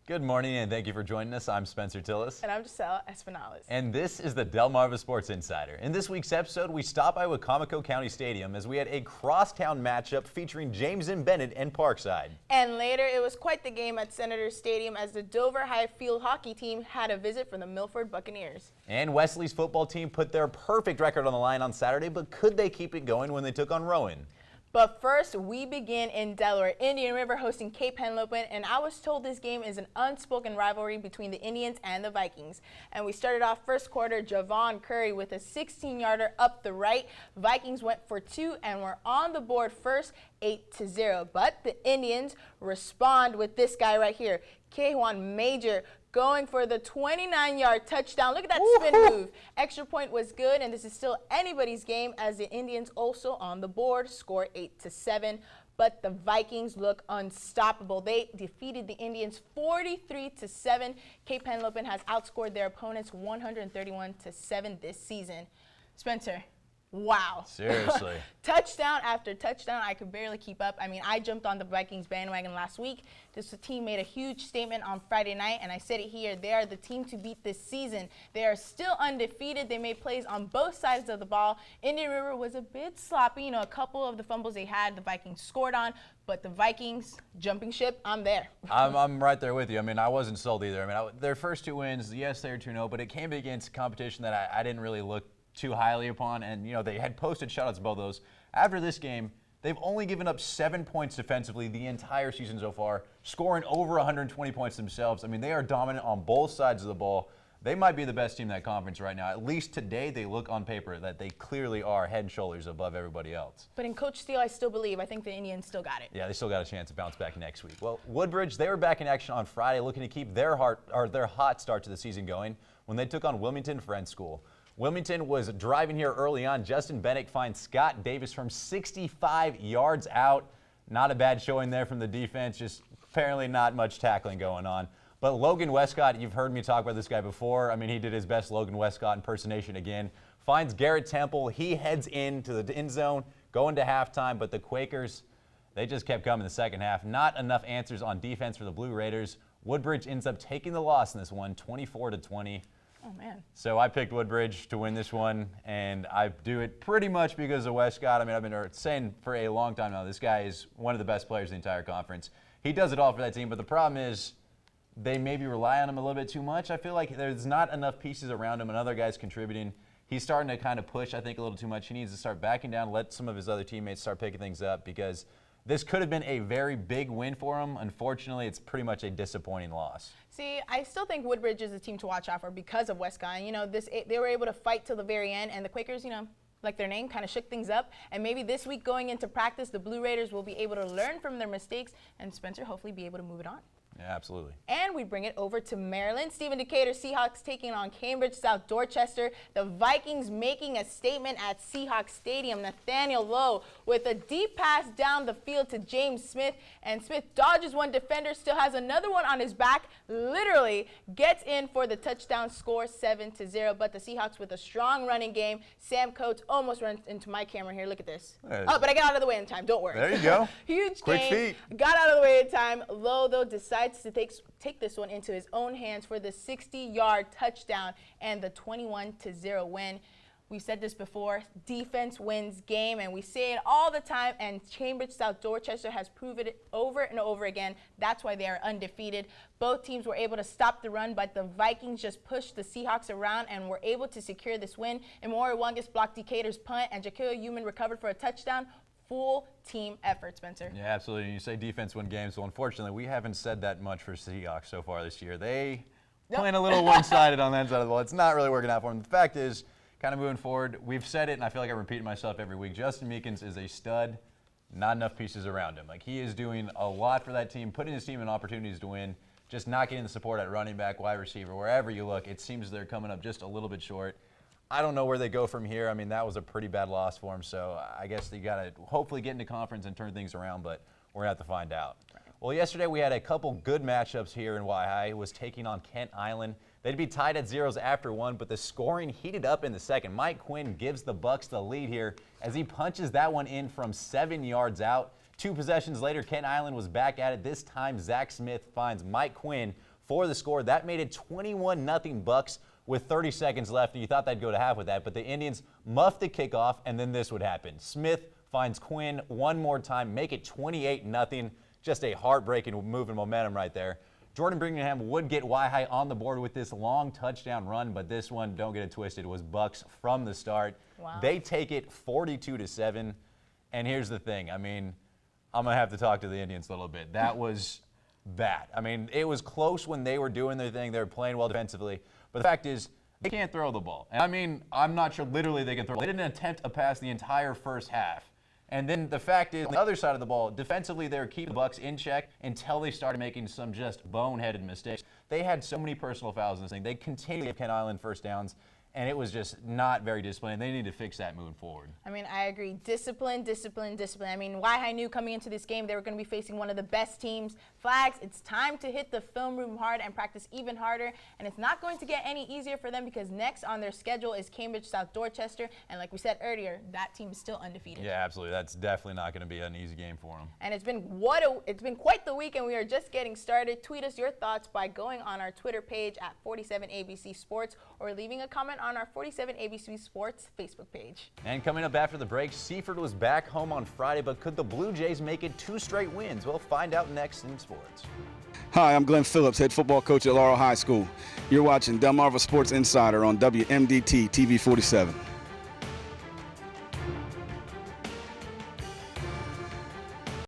Good morning, and thank you for joining us. I'm Spencer Tillis. And I'm Giselle Espinales. And this is the Delmarva Sports Insider. In this week's episode, we stop by Wicomico County Stadium as we had a crosstown matchup featuring James and Bennett and Parkside. And later, it was quite the game at Senator Stadium as the Dover High Field hockey team had a visit from the Milford Buccaneers. And Wesley's football team put their perfect record on the line on Saturday, but could they keep it going when they took on Rowan? But first, we begin in Delaware. Indian River hosting Cape Henlopen, and I was told this game is an unspoken rivalry between the Indians and the Vikings. And we started off first quarter, Javon Curry with a 16-yarder up the right. Vikings went for two and were on the board first, 8-0. But the Indians respond with this guy right here, Kaywan Major, going for the 29-yard touchdown. Look at that spin move. Extra point was good, and this is still anybody's game as the Indians also on the board, score 8-7. But the Vikings look unstoppable. They defeated the Indians 43-7. Cape Henlopen has outscored their opponents 131-7 this season. Spencer. Wow. Seriously. Touchdown after touchdown. I could barely keep up. I mean, I jumped on the Vikings bandwagon last week. This team made a huge statement on Friday night, and I said it here. They are the team to beat this season. They are still undefeated. They made plays on both sides of the ball. Indian River was a bit sloppy. You know, a couple of the fumbles they had, the Vikings scored on. But the Vikings, jumping ship, I'm there. I'm right there with you. I mean, I wasn't sold either. I mean, their first two wins, yes, they were 2-0, but it came against competition that I didn't really look too highly upon, and you know they had posted shutouts above those. After this game, they've only given up 7 points defensively the entire season so far, scoring over 120 points themselves. I mean, they are dominant on both sides of the ball. They might be the best team in that conference right now. At least today, they look on paper that they clearly are head and shoulders above everybody else. But in Coach Steele, I still believe. I think the Indians still got it. Yeah, they still got a chance to bounce back next week. Well, Woodbridge, they were back in action on Friday, looking to keep their hot start to the season going when they took on Wilmington Friends School. Wilmington was driving here early on. Justin Bennett finds Scott Davis from 65 yards out. Not a bad showing there from the defense, just apparently not much tackling going on. But Logan Westcott, you've heard me talk about this guy before. I mean, he did his best Logan Westcott impersonation again. Finds Garrett Temple. He heads into the end zone, going to halftime, but the Quakers, they just kept coming in the second half. Not enough answers on defense for the Blue Raiders. Woodbridge ends up taking the loss in this one, 24-20. Oh, man. So I picked Woodbridge to win this one, and I do it pretty much because of Westcott. I mean, I've been saying for a long time now, this guy is one of the best players in the entire conference. He does it all for that team, but the problem is they maybe rely on him a little bit too much. I feel like there's not enough pieces around him and other guys contributing. He's starting to kind of push, I think, a little too much. He needs to start backing down, let some of his other teammates start picking things up because this could have been a very big win for him. Unfortunately, it's pretty much a disappointing loss. See, I still think Woodbridge is a team to watch out for because of Westcott. You know, they were able to fight till the very end, and the Quakers, you know, like their name, kind of shook things up. And maybe this week going into practice, the Blue Raiders will be able to learn from their mistakes, and Spencer hopefully be able to move it on. Yeah, absolutely. And we bring it over to Maryland. Stephen Decatur Seahawks taking on Cambridge South Dorchester. The Vikings making a statement at Seahawks Stadium. Nathaniel Lowe with a deep pass down the field to James Smith. And Smith dodges one defender, still has another one on his back, literally gets in for the touchdown score, 7-0. But the Seahawks with a strong running game. Sam Coates almost runs into my camera here. Look at this. Oh, but I got out of the way in time. Don't worry. There you go. Huge Quick game. feet. Got out of the way in time. Lowe, though, decides to take this one into his own hands for the 60-yard touchdown and the 21-0 win. We've said this before, defense wins game, and we say it all the time, and Cambridge South Dorchester has proven it over and over again. That's why they are undefeated. Both teams were able to stop the run, but the Vikings just pushed the Seahawks around and were able to secure this win. Imori Wangus blocked Decatur's punt, and Jaquil Human recovered for a touchdown. Full team effort, Spencer. Yeah, absolutely. You say defense win games. Well, unfortunately, we haven't said that much for Seahawks so far this year. They playing a little one-sided on that side of the ball. It's not really working out for them. The fact is, kind of moving forward, we've said it, and I feel like I'm repeating myself every week. Justin Meekins is a stud, not enough pieces around him. Like, he is doing a lot for that team, putting his team in opportunities to win, just not getting the support at running back, wide receiver, wherever you look. It seems they're coming up just a little bit short. I don't know where they go from here. I mean, that was a pretty bad loss for them, so I guess they got to hopefully get into conference and turn things around, but we're going to have to find out. Well, yesterday we had a couple good matchups here in Waihi. It was taking on Kent Island. They'd be tied at zeros after one, but the scoring heated up in the second. Mike Quinn gives the Bucks the lead here as he punches that one in from 7 yards out. 2 possessions later, Kent Island was back at it. This time, Zach Smith finds Mike Quinn for the score. That made it 21-0 Bucks with 30 seconds left. And you thought they'd go to half with that, but the Indians muffed the kickoff, and then this would happen. Smith finds Quinn one more time, make it 28-0. Just a heartbreaking move and momentum right there. Jordan Birmingham would get Y-High on the board with this long touchdown run, but this one, don't get it twisted, was Bucks from the start. Wow. They take it 42-7, and here's the thing. I mean, I'm going to have to talk to the Indians a little bit. That was bad. I mean, it was close when they were doing their thing. They were playing well defensively, but the fact is, they can't throw the ball. And I mean, I'm not sure literally they can throw. They didn't attempt a pass the entire first half. And then the fact is, on the other side of the ball, defensively, they were keeping the Bucks in check until they started making some just boneheaded mistakes. They had so many personal fouls in this thing. They continued to give Kent Island first downs, and it was just not very disciplined. They need to fix that moving forward. I mean, I agree. Discipline, discipline, discipline. I mean, Y-High knew coming into this game they were going to be facing one of the best teams. Flags, it's time to hit the film room hard and practice even harder. And it's not going to get any easier for them because next on their schedule is Cambridge South Dorchester. And like we said earlier, that team is still undefeated. Yeah, absolutely. That's definitely not going to be an easy game for them. And it's been quite the week, and we are just getting started. Tweet us your thoughts by going on our Twitter page at 47ABC Sports or leaving a comment on our 47ABC Sports Facebook page. And coming up after the break, Seaford was back home on Friday, but could the Blue Jays make it 2 straight wins? We'll find out next in sports. Hi, I'm Glenn Phillips, head football coach at Laurel High School. You're watching Delmarva Sports Insider on WMDT TV 47.